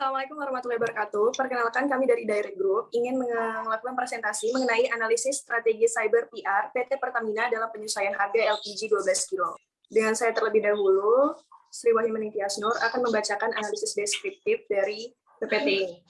Assalamualaikum warahmatullahi wabarakatuh. Perkenalkan kami dari Direct Group ingin melakukan presentasi mengenai analisis strategi cyber PR PT Pertamina dalam penyesuaian harga LPG 12 kilo. Dengan saya terlebih dahulu, Sri Wahyuningsi Nur akan membacakan analisis deskriptif dari PPT ini.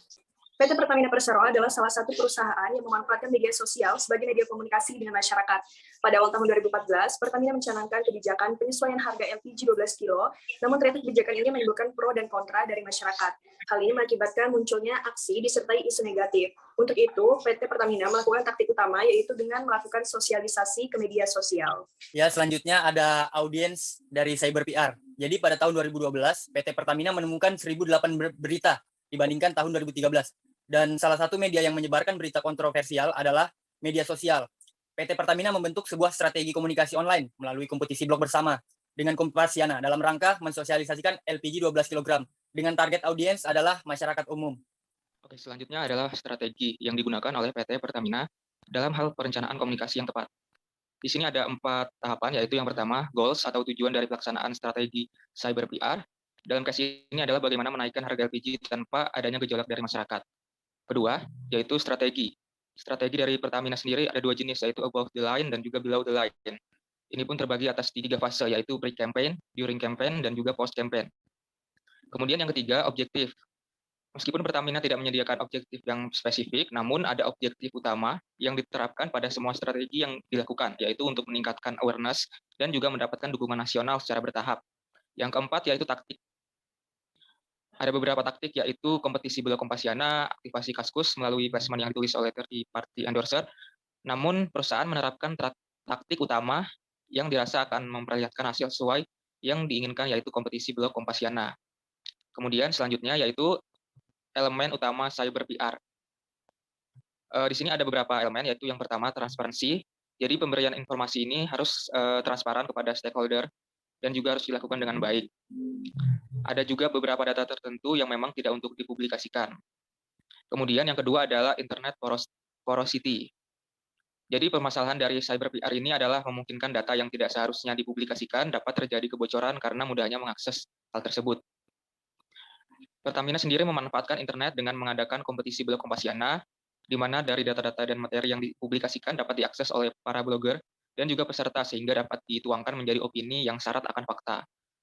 PT Pertamina Persero adalah salah satu perusahaan yang memanfaatkan media sosial sebagai media komunikasi dengan masyarakat. Pada awal tahun 2014, Pertamina mencanangkan kebijakan penyesuaian harga LPG 12 kilo, namun ternyata kebijakan ini menimbulkan pro dan kontra dari masyarakat. Hal ini mengakibatkan munculnya aksi disertai isu negatif. Untuk itu, PT Pertamina melakukan taktik utama, yaitu dengan melakukan sosialisasi ke media sosial. Ya, selanjutnya ada audiens dari Cyber PR. Jadi pada tahun 2012, PT Pertamina menemukan 1.008 berita dibandingkan tahun 2013. Dan salah satu media yang menyebarkan berita kontroversial adalah media sosial. PT Pertamina membentuk sebuah strategi komunikasi online melalui kompetisi blog bersama dengan Kompasiana dalam rangka mensosialisasikan LPG 12 kg dengan target audiens adalah masyarakat umum. Oke, selanjutnya adalah strategi yang digunakan oleh PT Pertamina dalam hal perencanaan komunikasi yang tepat. Di sini ada 4 tahapan, yaitu yang pertama, goals atau tujuan dari pelaksanaan strategi cyber PR. Dalam case ini adalah bagaimana menaikkan harga LPG tanpa adanya gejolak dari masyarakat. Kedua, yaitu strategi. Strategi dari Pertamina sendiri ada 2 jenis, yaitu above the line dan juga below the line. Ini pun terbagi atas 3 fase, yaitu pre-campaign, during campaign, dan juga post-campaign. Kemudian yang ketiga, objektif. Meskipun Pertamina tidak menyediakan objektif yang spesifik, namun ada objektif utama yang diterapkan pada semua strategi yang dilakukan, yaitu untuk meningkatkan awareness dan juga mendapatkan dukungan nasional secara bertahap. Yang keempat, yaitu taktik. Ada beberapa taktik, yaitu kompetisi Bulog Kompasiana, aktivasi Kaskus melalui placement yang ditulis oleh third party endorser. Namun, perusahaan menerapkan taktik utama yang dirasa akan memperlihatkan hasil sesuai yang diinginkan, yaitu kompetisi Bulog Kompasiana. Kemudian selanjutnya, yaitu elemen utama cyber PR. Di sini ada beberapa elemen, yaitu yang pertama, transparansi. Jadi, pemberian informasi ini harus transparan kepada stakeholder dan juga harus dilakukan dengan baik. Ada juga beberapa data tertentu yang memang tidak untuk dipublikasikan. Kemudian yang kedua adalah internet porosity. Jadi permasalahan dari cyber PR ini adalah memungkinkan data yang tidak seharusnya dipublikasikan dapat terjadi kebocoran karena mudahnya mengakses hal tersebut. Pertamina sendiri memanfaatkan internet dengan mengadakan kompetisi blog Kompasiana, di mana dari data-data dan materi yang dipublikasikan dapat diakses oleh para blogger dan juga peserta sehingga dapat dituangkan menjadi opini yang syarat akan fakta.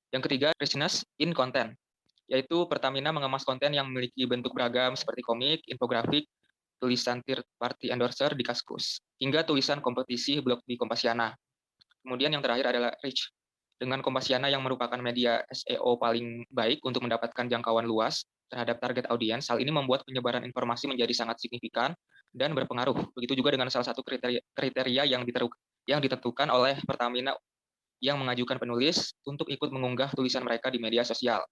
Yang ketiga, richness in content, yaitu Pertamina mengemas konten yang memiliki bentuk beragam seperti komik, infografik, tulisan third party endorser di Kaskus, hingga tulisan kompetisi blog di Kompasiana. Kemudian yang terakhir adalah reach. Dengan Kompasiana yang merupakan media SEO paling baik untuk mendapatkan jangkauan luas terhadap target audiens, hal ini membuat penyebaran informasi menjadi sangat signifikan dan berpengaruh. Begitu juga dengan salah satu kriteria yang ditentukan oleh Pertamina yang mengajukan penulis untuk ikut mengunggah tulisan mereka di media sosial.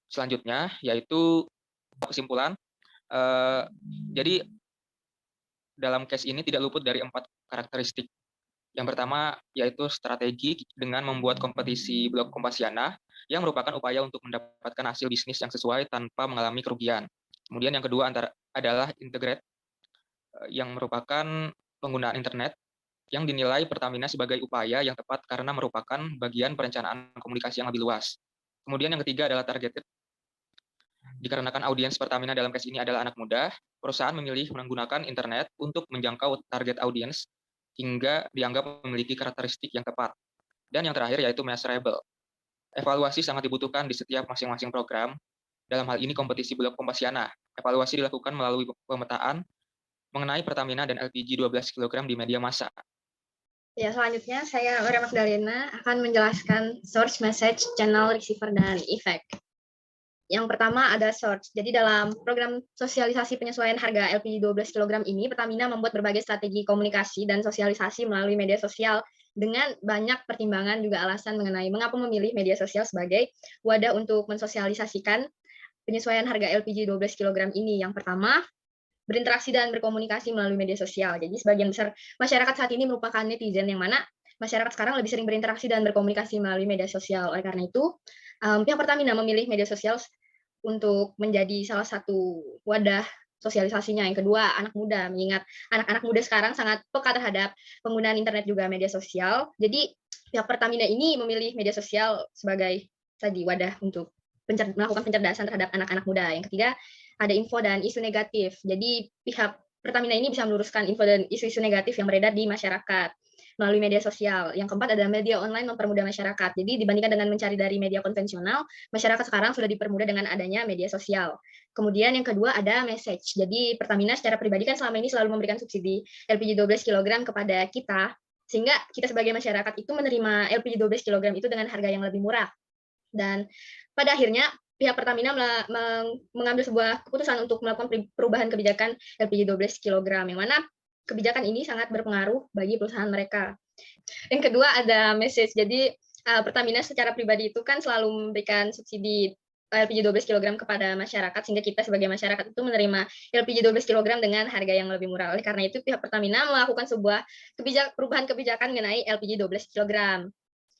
Selanjutnya, yaitu kesimpulan. Jadi, dalam case ini tidak luput dari 4 karakteristik. Yang pertama, yaitu strategi dengan membuat kompetisi blog Kompasiana, yang merupakan upaya untuk mendapatkan hasil bisnis yang sesuai tanpa mengalami kerugian. Kemudian yang kedua adalah integrate, yang merupakan penggunaan internet yang dinilai Pertamina sebagai upaya yang tepat karena merupakan bagian perencanaan komunikasi yang lebih luas. Kemudian yang ketiga adalah targeted. Dikarenakan audiens Pertamina dalam case ini adalah anak muda, perusahaan memilih menggunakan internet untuk menjangkau target audiens hingga dianggap memiliki karakteristik yang tepat. Dan yang terakhir yaitu measurable. Evaluasi sangat dibutuhkan di setiap masing-masing program. Dalam hal ini kompetisi blog Kompasiana. Evaluasi dilakukan melalui pemetaan mengenai Pertamina dan LPG 12 kg di media massa. Ya, selanjutnya saya Maria Magdalena akan menjelaskan source, message, channel, receiver, dan effect. Yang pertama ada source. Jadi dalam program sosialisasi penyesuaian harga LPG 12 kg ini, Pertamina membuat berbagai strategi komunikasi dan sosialisasi melalui media sosial dengan banyak pertimbangan juga alasan mengenai mengapa memilih media sosial sebagai wadah untuk mensosialisasikan penyesuaian harga LPG 12 kg ini. Yang pertama, berinteraksi dan berkomunikasi melalui media sosial. Jadi sebagian besar masyarakat saat ini merupakan netizen, yang mana masyarakat sekarang lebih sering berinteraksi dan berkomunikasi melalui media sosial. Oleh karena itu, pihak Pertamina memilih media sosial untuk menjadi salah satu wadah sosialisasinya. Yang kedua, anak muda, mengingat anak-anak muda sekarang sangat peka terhadap penggunaan internet juga media sosial. Jadi pihak Pertamina ini memilih media sosial sebagai tadi wadah untuk melakukan pencerdasan terhadap anak-anak muda. Yang ketiga, ada info dan isu negatif. Jadi pihak Pertamina ini bisa meluruskan info dan isu-isu negatif yang beredar di masyarakat melalui media sosial. Yang keempat adalah media online mempermudah masyarakat. Jadi dibandingkan dengan mencari dari media konvensional, masyarakat sekarang sudah dipermudah dengan adanya media sosial. Kemudian yang kedua ada message. Jadi Pertamina secara pribadi kan selama ini selalu memberikan subsidi LPG 12 kg kepada kita, sehingga kita sebagai masyarakat itu menerima LPG 12 kg itu dengan harga yang lebih murah. Dan pada akhirnya pihak Pertamina mengambil sebuah keputusan untuk melakukan perubahan kebijakan LPG 12 kg, yang mana kebijakan ini sangat berpengaruh bagi perusahaan mereka. Yang kedua ada message. Jadi Pertamina secara pribadi itu kan selalu memberikan subsidi LPG 12 kg kepada masyarakat, sehingga kita sebagai masyarakat itu menerima LPG 12 kg dengan harga yang lebih murah. Oleh karena itu pihak Pertamina melakukan sebuah perubahan kebijakan mengenai LPG 12 kg.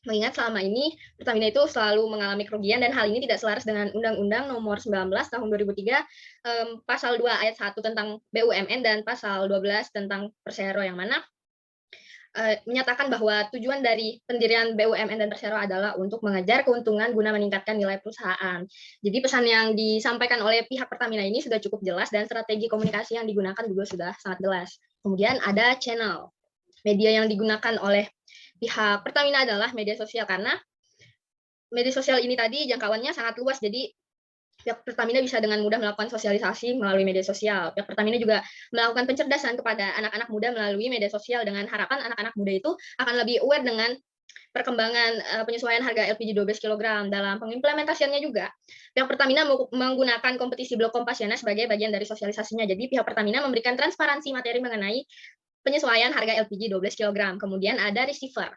Mengingat selama ini Pertamina itu selalu mengalami kerugian, dan hal ini tidak selaras dengan Undang-Undang Nomor 19 Tahun 2003 Pasal 2 Ayat 1 tentang BUMN dan Pasal 12 tentang Persero, yang mana menyatakan bahwa tujuan dari pendirian BUMN dan Persero adalah untuk mengejar keuntungan guna meningkatkan nilai perusahaan. Jadi pesan yang disampaikan oleh pihak Pertamina ini sudah cukup jelas, dan strategi komunikasi yang digunakan juga sudah sangat jelas. Kemudian ada channel. Media yang digunakan oleh pihak Pertamina adalah media sosial, karena media sosial ini tadi jangkauannya sangat luas. Jadi pihak Pertamina bisa dengan mudah melakukan sosialisasi melalui media sosial. Pihak Pertamina juga melakukan pencerdasan kepada anak-anak muda melalui media sosial, dengan harapan anak-anak muda itu akan lebih aware dengan perkembangan penyesuaian harga LPG 12 kg. Dalam pengimplementasiannya juga, pihak Pertamina menggunakan kompetisi blok Kompasiana sebagai bagian dari sosialisasinya. Jadi pihak Pertamina memberikan transparansi materi mengenai penyesuaian harga LPG 12 kg. Kemudian ada receiver.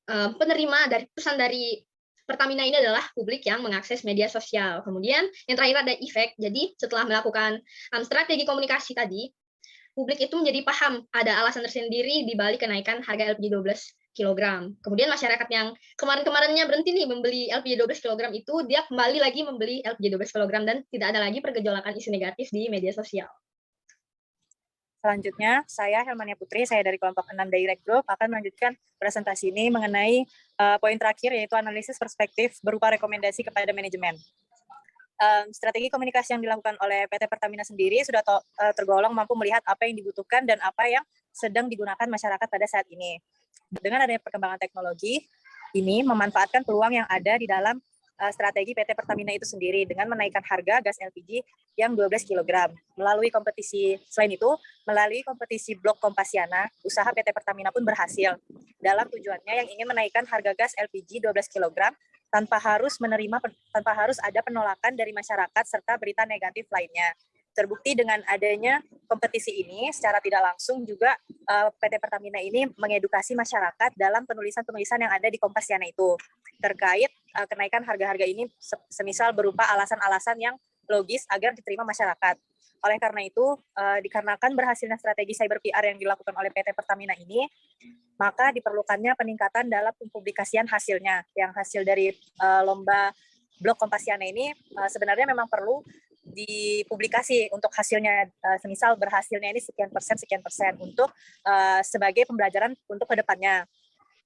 Penerima dari pesan dari Pertamina ini adalah publik yang mengakses media sosial. Kemudian yang terakhir ada efek. Jadi setelah melakukan strategi komunikasi tadi, publik itu menjadi paham ada alasan tersendiri di balik kenaikan harga LPG 12 kg. Kemudian masyarakat yang kemarin-kemarinnya berhenti nih membeli LPG 12 kg itu, dia kembali lagi membeli LPG 12 kg, dan tidak ada lagi pergejolakan isu negatif di media sosial. Selanjutnya, saya Helmania Putri, saya dari kelompok 6 Direct Group, akan melanjutkan presentasi ini mengenai poin terakhir, yaitu analisis perspektif berupa rekomendasi kepada manajemen. Strategi komunikasi yang dilakukan oleh PT Pertamina sendiri sudah tergolong mampu melihat apa yang dibutuhkan dan apa yang sedang digunakan masyarakat pada saat ini. Dengan adanya perkembangan teknologi, ini memanfaatkan peluang yang ada di dalam strategi PT Pertamina itu sendiri dengan menaikkan harga gas LPG yang 12 kg. Melalui kompetisi, selain itu, melalui kompetisi blok Kompasiana, usaha PT Pertamina pun berhasil dalam tujuannya yang ingin menaikkan harga gas LPG 12 kg tanpa harus ada penolakan dari masyarakat serta berita negatif lainnya. Terbukti dengan adanya kompetisi ini, secara tidak langsung juga PT Pertamina ini mengedukasi masyarakat dalam penulisan-penulisan yang ada di Kompasiana itu terkait kenaikan harga-harga ini, semisal berupa alasan-alasan yang logis agar diterima masyarakat. Oleh karena itu, dikarenakan berhasilnya strategi cyber PR yang dilakukan oleh PT Pertamina ini, maka diperlukannya peningkatan dalam pempublikasian hasilnya. Yang hasil dari lomba blog Kompasiana ini sebenarnya memang perlu dipublikasi untuk hasilnya, semisal berhasilnya ini sekian persen untuk sebagai pembelajaran untuk kedepannya.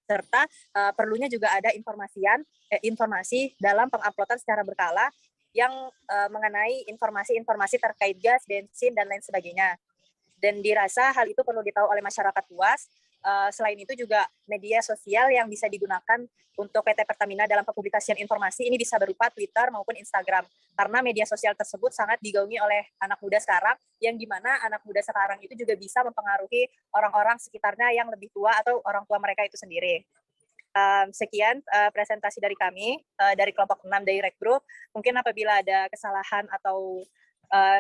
Serta perlunya juga ada informasi dalam penguploadan secara berkala yang mengenai informasi-informasi terkait gas, bensin, dan lain sebagainya. Dan dirasa hal itu perlu ditahu oleh masyarakat luas. Selain itu juga media sosial yang bisa digunakan untuk PT Pertamina dalam pempublikasian informasi ini bisa berupa Twitter maupun Instagram. Karena media sosial tersebut sangat digaungi oleh anak muda sekarang, yang dimana anak muda sekarang itu juga bisa mempengaruhi orang-orang sekitarnya yang lebih tua atau orang tua mereka itu sendiri. Sekian presentasi dari kami, dari kelompok 6 Direct Group. Mungkin apabila ada kesalahan atau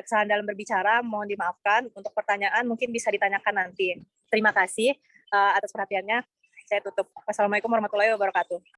kesalahan dalam berbicara, mohon dimaafkan. Untuk pertanyaan mungkin bisa ditanyakan nanti. Terima kasih atas perhatiannya. Saya tutup. Wassalamualaikum warahmatullahi wabarakatuh.